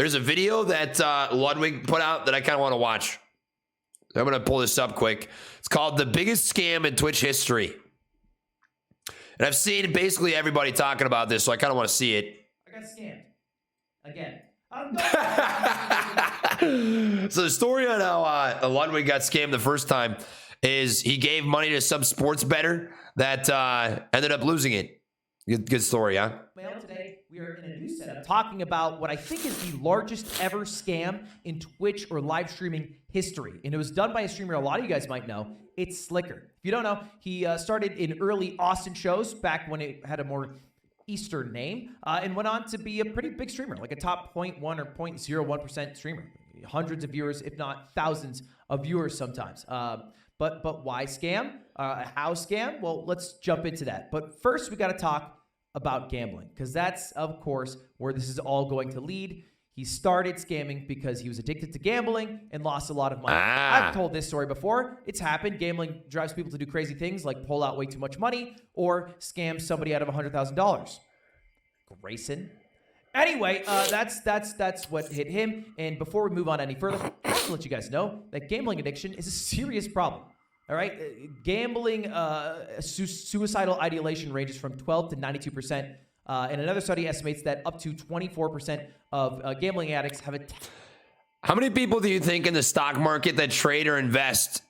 there's a video that Ludwig put out that I kind of want to watch. I'm going to pull this up quick. It's called The Biggest Scam in Twitch History. And I've seen basically everybody talking about this, so I kind of want to see it. I got scammed. Again. So the story on how Ludwig got scammed the first time is he gave money to some sports bettor that ended up losing it. Good story, huh? Today, we are in a new setup talking about what I think is the largest ever scam in Twitch or live streaming history. And it was done by a streamer a lot of you guys might know. It's Slicker. If you don't know, he started in early Austin shows back when it had a more Eastern name and went on to be a pretty big streamer, like a top 0.1 or 0.01% streamer. Hundreds of viewers, if not thousands of viewers sometimes. But why scam? How scam? Well, let's jump into that. But first, we got to talk about gambling, because that's, of course, where this is all going to lead. He started scamming because he was addicted to gambling and lost a lot of money. I've told this story before. It's happened. Gambling drives people to do crazy things like pull out way too much money or scam somebody out of $100,000. Grayson. Anyway, that's what hit him. And before we move on any further, I have to let you guys know that gambling addiction is a serious problem. All right, gambling, suicidal ideation ranges from 12 to 92%. And another study estimates that up to 24% of gambling addicts have a. How many people do you think in the stock market that trade or invest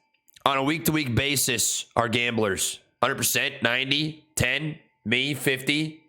on a week-to-week basis are gamblers? 100%, 90, 10, me, 50,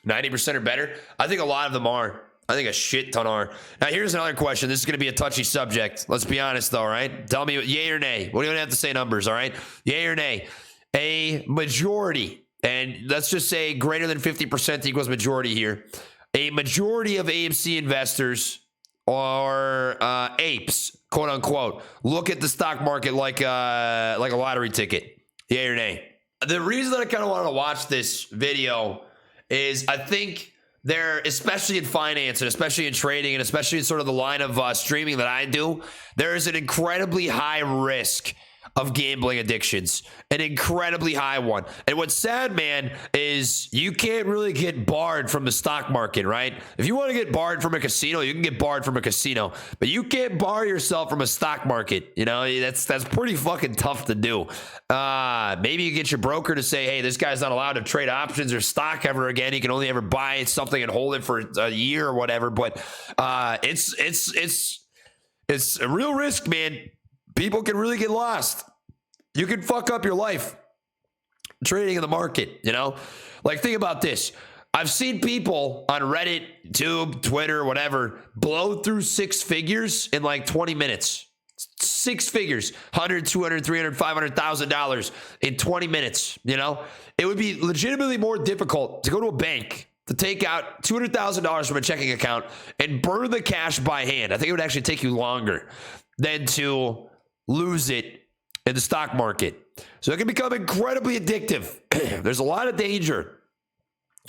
90% or better? I think a lot of them are. I think a shit ton are. Now, here's another question. This is going to be a touchy subject. Let's be honest, though, all right? Tell me yay or nay. We don't have to say numbers, all right? Yay or nay. A majority, and let's just say greater than 50% equals majority here. A majority of AMC investors are apes, quote unquote. Look at the stock market like a lottery ticket. Yay or nay. The reason that I kind of wanted to watch this video is I think there, especially in finance and especially in trading and especially in sort of the line of streaming that I do, there is an incredibly high risk of gambling addictions, an incredibly high one. And what's sad, man, is you can't really get barred from the stock market, right? If you want to get barred from a casino, you can get barred from a casino, but you can't bar yourself from a stock market. You know, that's pretty fucking tough to do. Maybe you get your broker to say, hey, this guy's not allowed to trade options or stock ever again. He can only ever buy something and hold it for a year or whatever. But it's a real risk, man. People can really get lost. You can fuck up your life trading in the market, you know? Like, think about this. I've seen people on Reddit, YouTube, Twitter, whatever, blow through six figures in like 20 minutes. Six figures, $100, $200, $300, $500,000 in 20 minutes, you know? It would be legitimately more difficult to go to a bank to take out $200,000 from a checking account and burn the cash by hand. I think it would actually take you longer than to lose it in the stock market. So it can become incredibly addictive. There's a lot of danger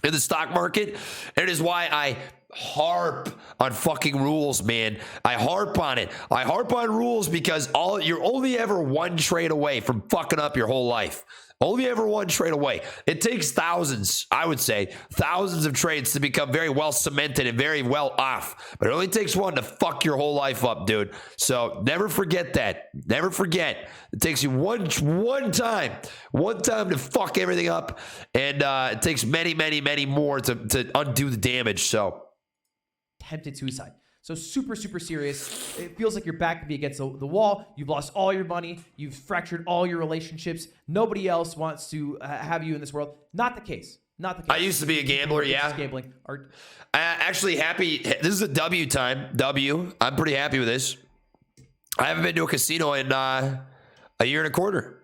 in the stock market. And it is why I harp on fucking rules, man. I harp on it. I harp on rules because you're only ever one trade away from fucking up your whole life. Only ever one trade away. It takes thousands, I would say, thousands of trades to become very well cemented and very well off. But it only takes one to fuck your whole life up, dude. So never forget that. Never forget. It takes you one time to fuck everything up. And it takes many, many, many more to undo the damage. So attempted suicide. So super, super serious. It feels like your back could be against the wall. You've lost all your money. You've fractured all your relationships. Nobody else wants to have you in this world. Not the case. Not the case. I used to be a gambler, yeah. Gambling. Actually happy. This is a W time. W. I'm pretty happy with this. I haven't been to a casino in a year and a quarter.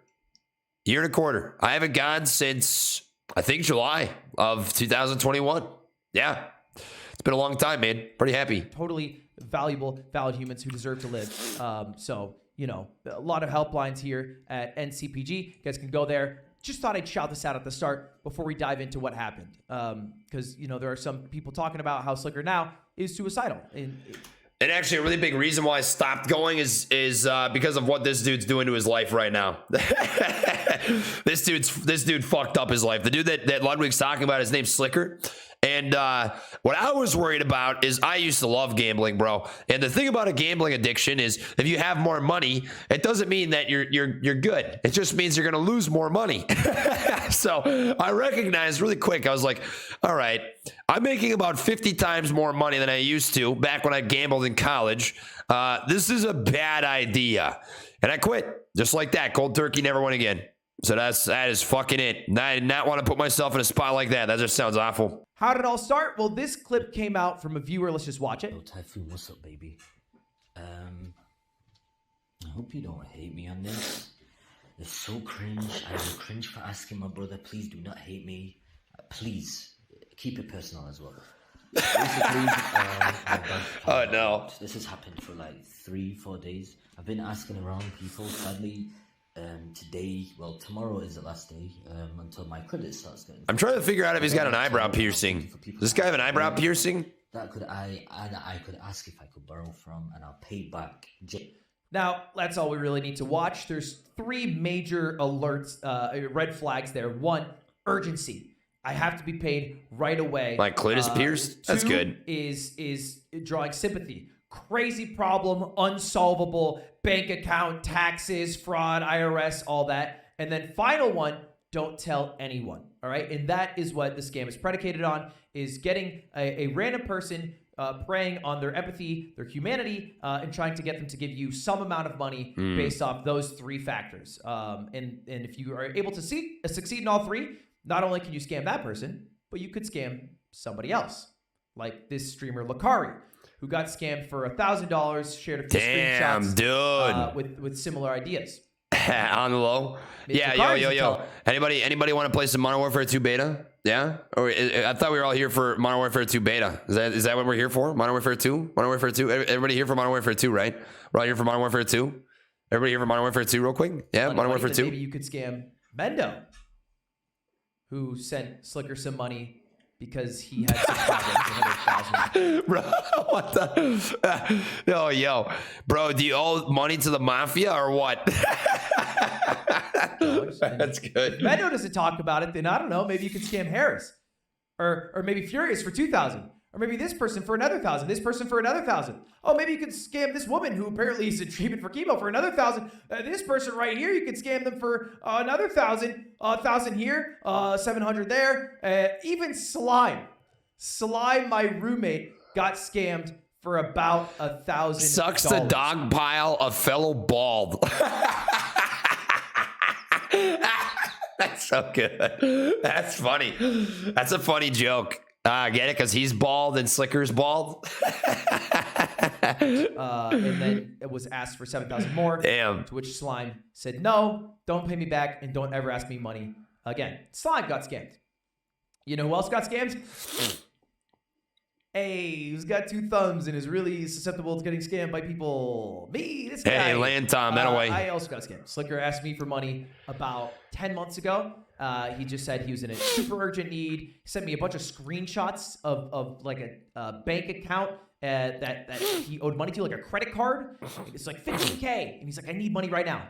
Year and a quarter. I haven't gone since, I think, July of 2021. Yeah. It's been a long time, man. Pretty happy. Totally valuable, valid humans who deserve to live. So, you know, a lot of helplines here at NCPG. You guys can go there. Just thought I'd shout this out at the start before we dive into what happened. Because, you know, there are some people talking about how Slicker now is suicidal. And actually, a really big reason why I stopped going is because of what this dude's doing to his life right now. This dude fucked up his life. The dude that Ludwig's talking about, his name's Slicker. And what I was worried about is I used to love gambling, bro. And the thing about a gambling addiction is if you have more money, it doesn't mean that you're good. It just means you're going to lose more money. So I recognized really quick. I was like, all right, I'm making about 50 times more money than I used to back when I gambled in college. This is a bad idea. And I quit just like that. Cold turkey, never won again. So that is fucking it. I did not want to put myself in a spot like that. That just sounds awful. How did it all start? Well, this clip came out from a viewer. Let's just watch it. Yo, Typhoon, what's up, baby? I hope you don't hate me on this. It's so cringe. I will cringe for asking my brother. Please do not hate me. Please keep it personal as well. Basically, Oh no. This has happened for like 3-4 days. I've been asking around people. Sadly, today, well, tomorrow is the last day until my credit starts getting. I'm trying to figure out if he's got an eyebrow piercing. Does this guy have an eyebrow piercing? That I could ask if I could borrow from, and I'll pay back. Now, that's all we really need to watch. There's 3 major alerts, red flags there. 1, urgency. I have to be paid right away. Like Cletus Pierce? That's 2 good. is drawing sympathy. Crazy problem, unsolvable, bank account, taxes, fraud, IRS, all that. And then final one, don't tell anyone. All right. And that is what the scam is predicated on, is getting a random person preying on their empathy, their humanity, and trying to get them to give you some amount of money based off those 3 factors. And if you are able to succeed in all 3, not only can you scam that person, but you could scam somebody else. Like this streamer, Lakari, who got scammed for $1,000, shared a few screenshots with similar ideas. On the low. Maybe Yeah, Lakari's yo. Anybody want to play some Modern Warfare 2 beta? Yeah? Or I thought we were all here for Modern Warfare 2 beta. Is that what we're here for? Modern Warfare 2? Modern Warfare 2? Everybody here for Modern Warfare 2, right? We're all here for Modern Warfare 2? Everybody here for Modern Warfare 2 real quick? Yeah, Modern Warfare 2? Maybe you could scam Mendo, who sent Slicker some money because he had some problems. Bro, what the? Yo. Bro, do you owe money to the mafia or what? That's good. If Mendo doesn't talk about it, then I don't know. Maybe you could scam Harris. Or maybe Furious for 2,000. Or maybe this person for another 1,000. This person for another 1,000. Oh, maybe you could scam this woman who apparently is in treatment for chemo for another 1,000. This person right here, you could scam them for another 1,000. 1,000 here, 700 there. Even Slime, my roommate, got scammed for about $1,000. Sucks the dog pile of fellow bald. That's so good. That's funny. That's a funny joke. Get it? Because he's bald and Slicker's bald. And then it was asked for 7,000 more. Damn. To which Slime said, no, don't pay me back and don't ever ask me money again. Slime got scammed. You know who else got scammed? Hey, who's got 2 thumbs and is really susceptible to getting scammed by people? Me, this guy. Hey, Land Tom, that away. I also got scammed. Slicker asked me for money about 10 months ago. He just said he was in a super urgent need. He sent me a bunch of screenshots of like a bank account that he owed money to, like a credit card. It's like $15K. And he's like, I need money right now.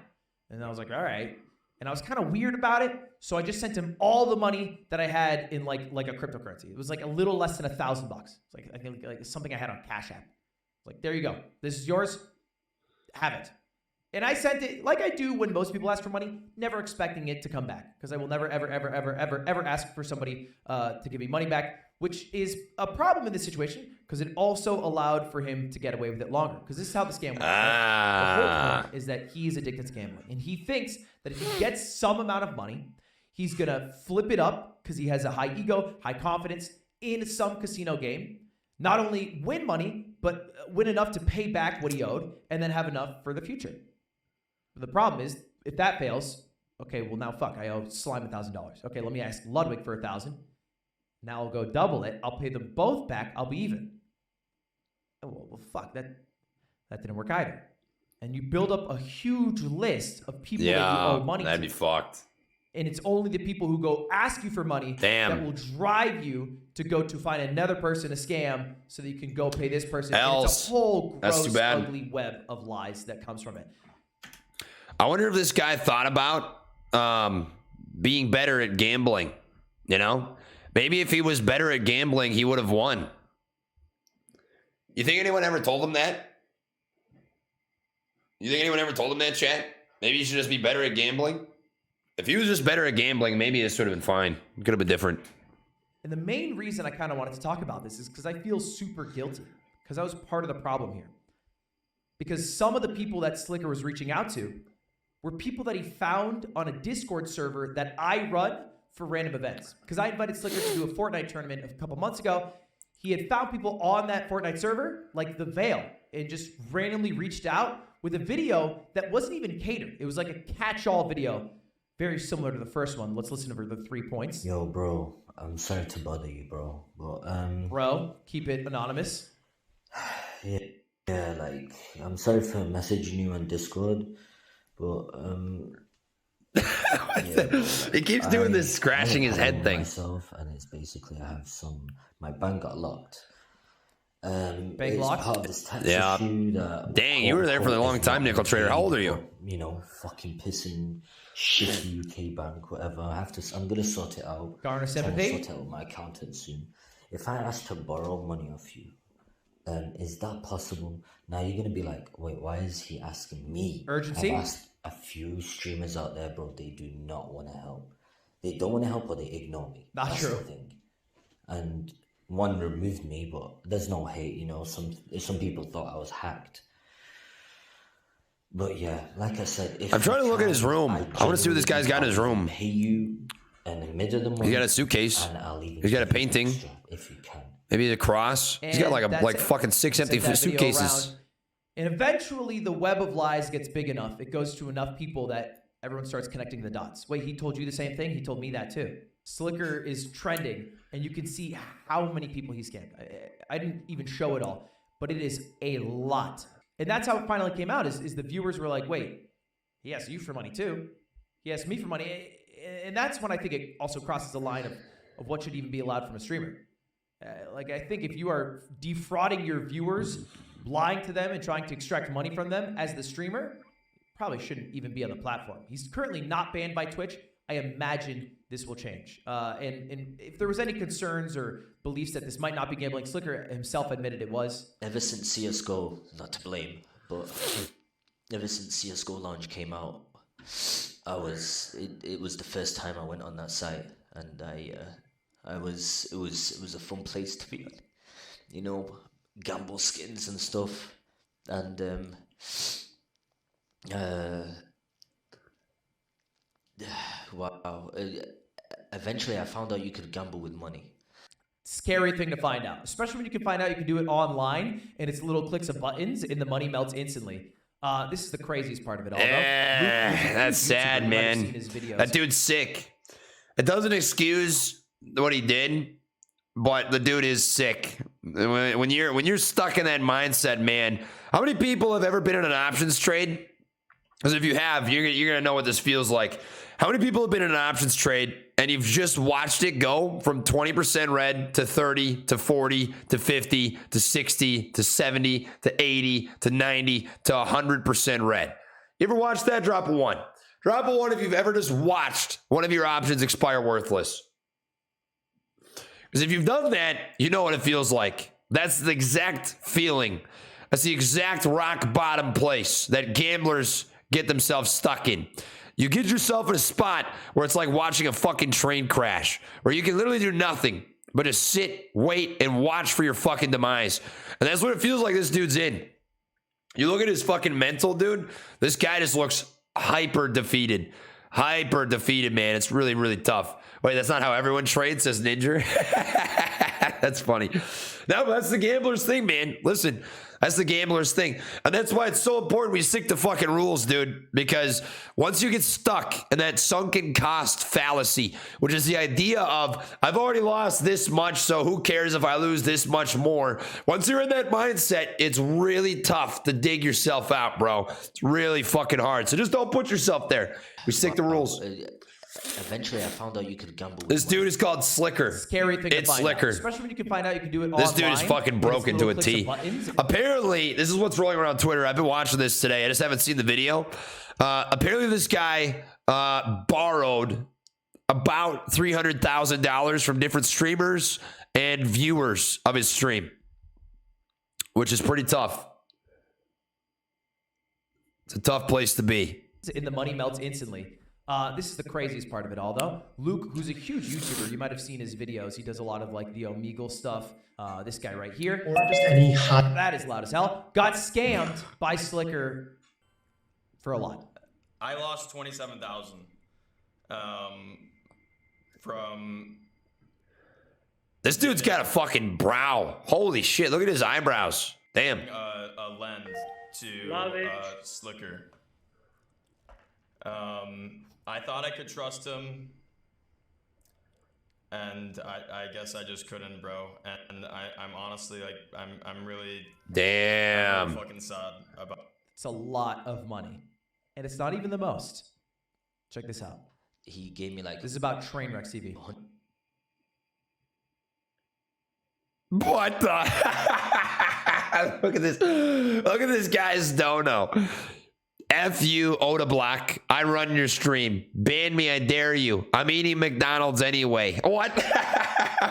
And I was like, all right. And I was kind of weird about it. So I just sent him all the money that I had in like a cryptocurrency. It was like a little less than $1,000. It's like, I think like something I had on Cash App. Like, there you go. This is yours. Have it. And I sent it like I do when most people ask for money, never expecting it to come back. Because I will never, ever ask for somebody to give me money back, which is a problem in this situation because it also allowed for him to get away with it longer. Because this is how the scam works. Right? The whole point is that he's addicted to gambling. And he thinks that if he gets some amount of money, he's going to flip it up because he has a high ego, high confidence in some casino game. Not only win money, but win enough to pay back what he owed and then have enough for the future. The problem is, if that fails, okay, well now fuck, I owe Slime $1,000. Okay, let me ask Ludwig for 1,000. Now I'll go double it. I'll pay them both back. I'll be even. Oh, well fuck, that didn't work either. And you build up a huge list of people that you owe money to. That'd be fucked. And it's only the people who go ask you for money that will drive you to go to find another person to scam so that you can go pay this person. And it's a whole gross, ugly web of lies that comes from it. I wonder if this guy thought about being better at gambling, you know? Maybe if he was better at gambling, he would have won. You think anyone ever told him that? You think anyone ever told him that, chat? Maybe he should just be better at gambling? If he was just better at gambling, maybe this would have been fine. It could have been different. And the main reason I kind of wanted to talk about this is because I feel super guilty, because I was part of the problem here. Because some of the people that Slicker was reaching out to were people that he found on a Discord server that I run for random events. Because I invited Slicker to do a Fortnite tournament a couple months ago. He had found people on that Fortnite server, like the Veil, and just randomly reached out with a video that wasn't even catered. It was like a catch-all video, very similar to the first one. Let's listen to the 3 points. Yo, bro, I'm sorry to bother you, bro. But, Bro, keep it anonymous. Yeah, like, I'm sorry for messaging you on Discord, but, He keeps doing this scratching his head thing. Myself, and it's basically my bank got locked. Bank locked? Part of this tax Yeah. issue that Dang, you were there for a long time, Nickel Trader. How old are you? You know, fucking pissing shitty UK bank, whatever. I'm gonna sort it out. Garner I'm gonna sympathy. sort it out with my accountant soon. If I ask to borrow money off you, is that possible? Now you're gonna be like, wait, why is he asking me? Urgency? I've asked a few streamers out there, bro. They do not want to help. They don't want to help, or they ignore me. Not That's true. the thing. And one removed me, but there's no hate. You know, some people thought I was hacked. But yeah, like I said, if I'm trying to look at his room. I want to see what this guy's got in his room. Pay you in the middle of the month. He's got a suitcase. And I'll even He's got a give you painting. extra if you can. Maybe a cross. He's got like fucking 6 empty suitcases. And eventually the web of lies gets big enough. It goes to enough people that everyone starts connecting the dots. Wait, he told you the same thing? He told me that too. Slicker is trending, and you can see how many people he scammed. I didn't even show it all, but it is a lot. And that's how it finally came out, is the viewers were like, wait, he asked you for money too. He asked me for money. And that's when I think it also crosses the line of what should even be allowed from a streamer. Like, I think if you are defrauding your viewers, lying to them and trying to extract money from them as the streamer, probably shouldn't even be on the platform. He's currently not banned by Twitch. I imagine this will change. And if there was any concerns or beliefs that this might not be gambling, Slicker himself admitted it was. Ever since CSGO, not to blame, but ever since CSGO launch came out, it was the first time I went on that site, and it was a fun place to be, you know, gamble skins and stuff, and wow. Eventually I found out you could gamble with money. Scary thing to find out, especially when you can find out you can do it online and it's little clicks of buttons and the money melts instantly. This is the craziest part of it all, though. That's sad, man. That dude's sick. It doesn't excuse what he did, but the dude is sick. When you're stuck in that mindset, man. How many people have ever been in an options trade? Because if you have, you're gonna know what this feels like. How many people have been in an options trade and you've just watched it go from 20% red to 30 to 40 to 50 to 60 to 70 to 80 to 90 to 100% red? You ever watched that? Drop a 1. Drop a 1 if you've ever just watched one of your options expire worthless. Because if you've done that, you know what it feels like. That's the exact feeling. That's the exact rock bottom place that gamblers get themselves stuck in. You get yourself in a spot where it's like watching a fucking train crash, where you can literally do nothing but just sit, wait, and watch for your fucking demise. And that's what it feels like this dude's in. You look at his fucking mental, dude. This guy just looks hyper defeated. Hyper defeated, man. It's really, really tough. Wait, that's not how everyone trades, says Ninja. That's funny. No, that's the gambler's thing, man. Listen, that's the gambler's thing. And that's why it's so important we stick to fucking rules, dude. Because once you get stuck in that sunken cost fallacy, which is the idea of, I've already lost this much, so who cares if I lose this much more? Once you're in that mindset, it's really tough to dig yourself out, bro. It's really fucking hard. So just don't put yourself there. We stick to rules. Eventually, I found out you could gamble with This money. dude is called Slicker. Scary thing to It's find Slicker. out, especially when you can find out you can do it online. This dude is fucking broken to a T. Apparently, this is what's rolling around Twitter. I've been watching this today. I just haven't seen the video. Apparently, this guy borrowed about $300,000 from different streamers and viewers of his stream, which is pretty tough. It's a tough place to be. And the money melts instantly. This is the craziest part of it all, though. Luke, who's a huge YouTuber, you might have seen his videos. He does a lot of like the Omegle stuff. This guy right here, Or just any hot. that is loud as hell, got scammed by Slicker for a lot. I lost 27,000 from This dude's got a fucking brow. Holy shit, look at his eyebrows. Damn. a lend to Slicker. I thought I could trust him, and I guess I just couldn't, bro. And I'm honestly like, I'm really Damn. fucking sad about. It's a lot of money, and it's not even the most. Check this out. He gave me like This is about Trainwreck TV. What the? Look at this. Look at this guy's dono. F you, Oda Black. I run your stream. Ban me, I dare you. I'm eating McDonald's anyway. What?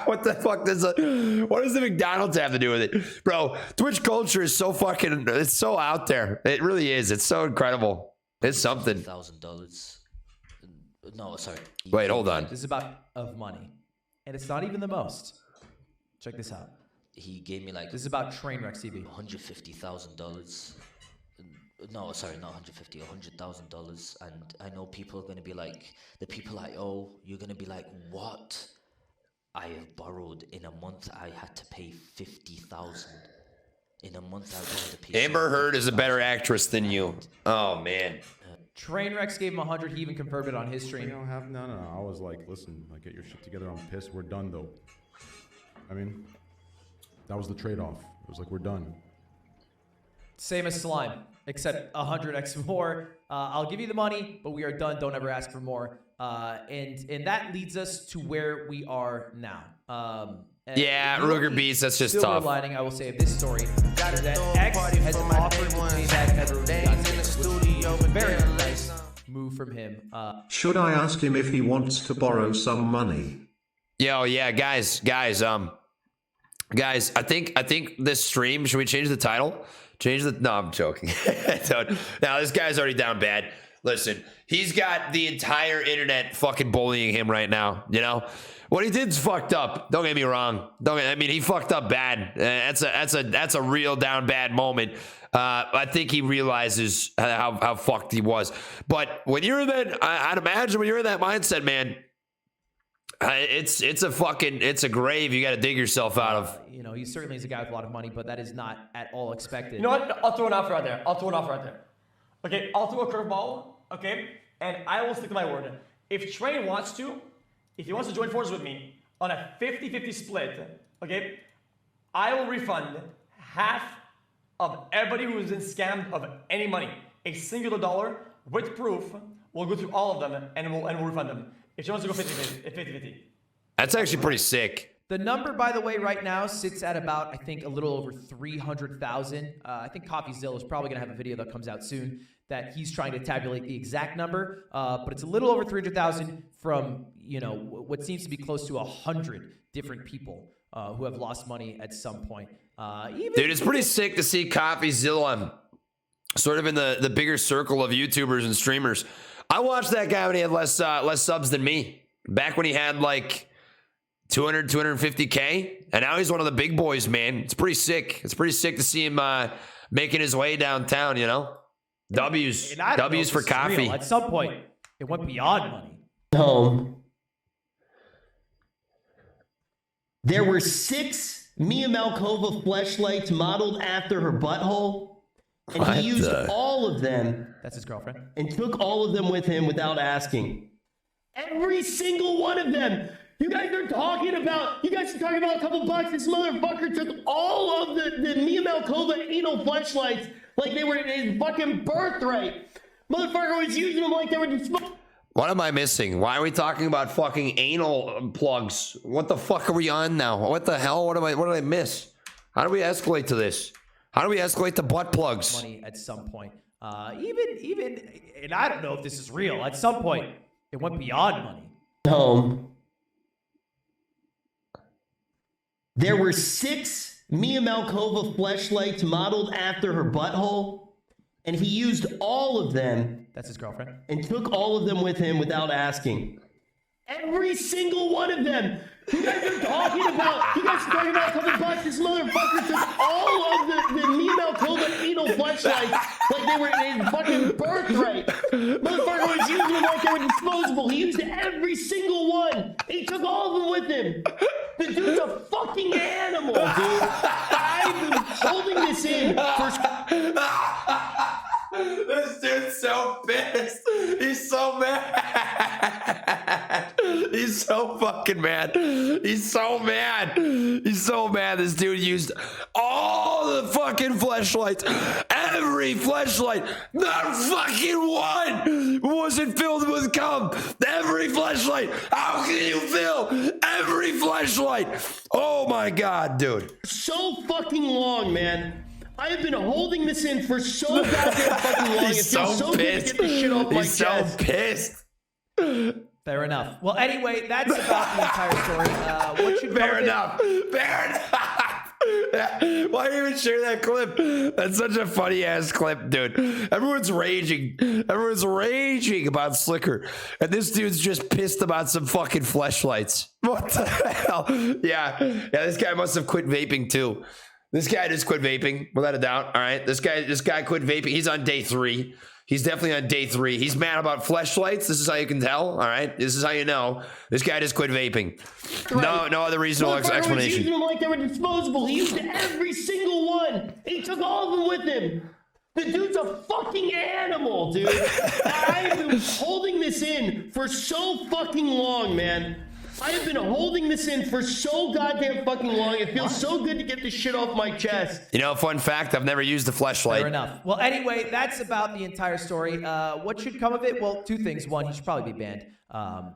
What the fuck does what does the McDonald's have to do with it? Bro, Twitch culture is so fucking, it's so out there. It really is. It's so incredible. It's something. $1,000. No, sorry. Wait, hold on. This is about of money, and it's not even the most. Check this out. He gave me like This is about Trainwreck TV. $150,000. No, sorry, not 150, $100,000. And I know people are going to be like, the people I owe, you're going to be like, what? I have borrowed in a month. I had to pay 50,000. In a month, I had to pay. Amber Heard is a better actress than you. Oh man. Trainwrecks gave him 100. He even confirmed it on his You stream. don't have no. I was like, listen, like get your shit together. I'm pissed. We're done though. I mean, that was the trade-off. It was like we're done. Same as Slime, except 100x more. I'll give you the money, but we are done. Don't ever ask for more. And that leads us to where we are now. And Yeah, Ruger Beats, that's just silver tough. lining, I will say, of this story is that X has offered to pay back everything. Very nice move from him. Should I ask him if he wants to borrow some money? Yo, yeah, guys, I think this stream, should we change the title? No, I'm joking. Now, this guy's already down bad. Listen, he's got the entire internet fucking bullying him right now, you know? What he did's fucked up. Don't get me wrong. He fucked up bad. That's a real down bad moment. I think he realizes how fucked he was. But when you're in that, I'd imagine when you're in that mindset, man, it's a grave you got to dig yourself out of. You know, he certainly is a guy with a lot of money, but that is not at all expected. You know what? I'll throw an offer out there. Okay, I'll throw a curveball, okay? And I will stick to my word. If Trey wants to, if he wants to join forces with me on a 50-50 split, okay, I will refund half of everybody who has been scammed of any money. A singular dollar with proof. We'll go through all of them and we'll refund them. If she wants to go 50-50. That's actually pretty sick. The number, by the way, right now sits at about, I think, a little over 300,000. I think CoffeeZilla is probably going to have a video that comes out soon that he's trying to tabulate the exact number. But it's a little over 300,000 from, you know, what seems to be close to 100 different people who have lost money at some point. Dude, it's pretty sick to see CoffeeZilla sort of in the bigger circle of YouTubers and streamers. I watched that guy when he had less subs than me. Back when he had like 200, 250K. And now he's one of the big boys, man. It's pretty sick. It's pretty sick to see him making his way downtown, you know? W's for coffee. At some point, it went beyond money. Home. There were 6 Mia Malkova fleshlights modeled after her butthole. And What he used the- all of them That's his girlfriend. and took all of them with him without asking. Every single one of them. You guys are talking about a couple bucks. This motherfucker took all of the Mia Malkova anal fleshlights like they were his fucking birthright. Motherfucker was using them like they were just. What am I missing? Why are we talking about fucking anal plugs? What the fuck are we on now? What the hell? What did I miss? How do we escalate to this? How do we escalate to butt plugs? Money at some point. Even, and I don't know if this is real. At some point, it went beyond money. home, there were 6 Mia Malkova fleshlights modeled after her butthole, and he used all of them That's his girlfriend. and took all of them with him without asking. Every single one of them. You guys are talking about a couple bucks. This motherfucker took all of the Mia Malkova anal fleshlights like they were his fucking birthright. Motherfucker was using them like they were disposable. He used every single one. He took all of them with him. The dude's a fucking animal, dude. I've been holding this in for... This dude's so pissed. He's so mad. He's so fucking mad. He's so mad. He's so mad. This dude used all the fucking fleshlights. Every fleshlight. Not fucking one wasn't filled with cum. Every fleshlight. How can you fill every fleshlight? Oh my God, dude. So fucking long, man. I have been holding this in for so goddamn fucking long. He's It feels so good to get this shit off my He's chest. so pissed. Fair enough. Well, anyway, that's about the entire story. What should Fair enough. Fair enough. Why even share that clip? That's such a funny ass clip, dude. Everyone's raging. Everyone's raging about Slicker. And this dude's just pissed about some fucking fleshlights. What the hell? Yeah, this guy must have quit vaping too. This guy just quit vaping, without a doubt. All right. This guy quit vaping. He's on day 3. He's definitely on day 3. He's mad about fleshlights. This is how you can tell. All right. This is how you know. This guy just quit vaping. Right. No other reasonable Was explanation. using them like they were disposable. He used every single one. He took all of them with him. The dude's a fucking animal, dude. I've been holding this in for so fucking long, man. I have been holding this in for so goddamn fucking long. It feels so good to get this shit off my chest. You know, fun fact, I've never used a fleshlight. Fair enough. Well, anyway, that's about the entire story. What should come of it? Well, 2 things. 1, he should probably be banned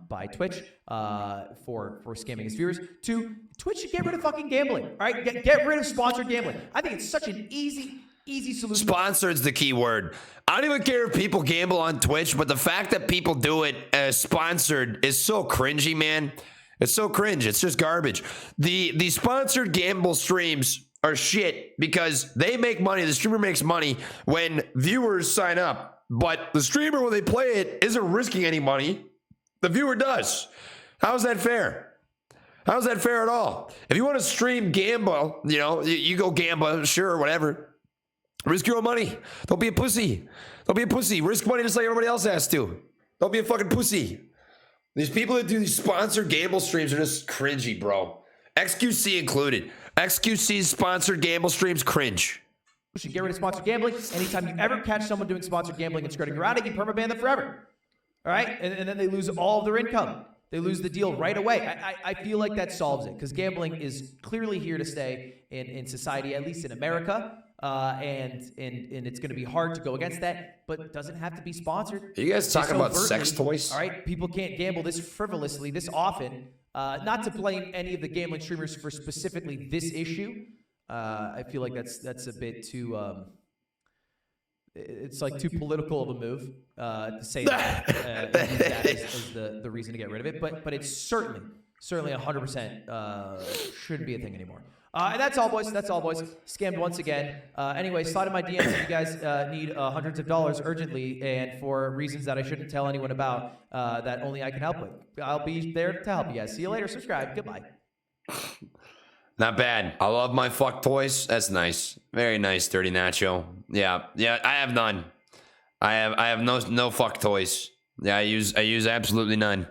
by Twitch for scamming his viewers. 2, Twitch should get rid of fucking gambling. All right, get rid of sponsored gambling. I think it's such an easy solution. Sponsored's the key word. I don't even care if people gamble on Twitch, but the fact that people do it as sponsored is so cringy, man. It's so cringe. It's just garbage. The sponsored gamble streams are shit because they make money. The streamer makes money when viewers sign up, but the streamer, when they play it, isn't risking any money. The viewer does. How is that fair? How is that fair at all? If you want to stream gamble, you know, you go gamble, sure, whatever. Risk your own money. Don't be a pussy. Don't be a pussy. Risk money just like everybody else has to. Don't be a fucking pussy. These people that do these sponsored gamble streams are just cringy, bro. XQC included. XQC's sponsored gamble streams cringe. We should get rid of sponsored gambling. Anytime you ever catch someone doing sponsored gambling and skirting around it, you permaban them forever. All right? And then they lose all of their income. They lose the deal right away. I feel like that solves it because gambling is clearly here to stay in society, at least in America. And it's going to be hard to go against that, but it doesn't have to be sponsored. Are you guys talking about sex toys? All right, people can't gamble this frivolously, this often. Not to blame any of the gambling streamers for specifically this issue. I feel like that's a bit too. It's like too political of a move to say that, and use that as the reason to get rid of it. But it's certainly 100% shouldn't be a thing anymore. And that's all, boys. That's all, boys. Scammed once again. Anyway, slide in my DMs if you guys need hundreds of dollars urgently and for reasons that I shouldn't tell anyone about that only I can help with. I'll be there to help you guys. See you later. Subscribe. Goodbye. Not bad. I love my fuck toys. That's nice. Very nice, Dirty Nacho. Yeah. I have none. I have no fuck toys. Yeah, I use absolutely none.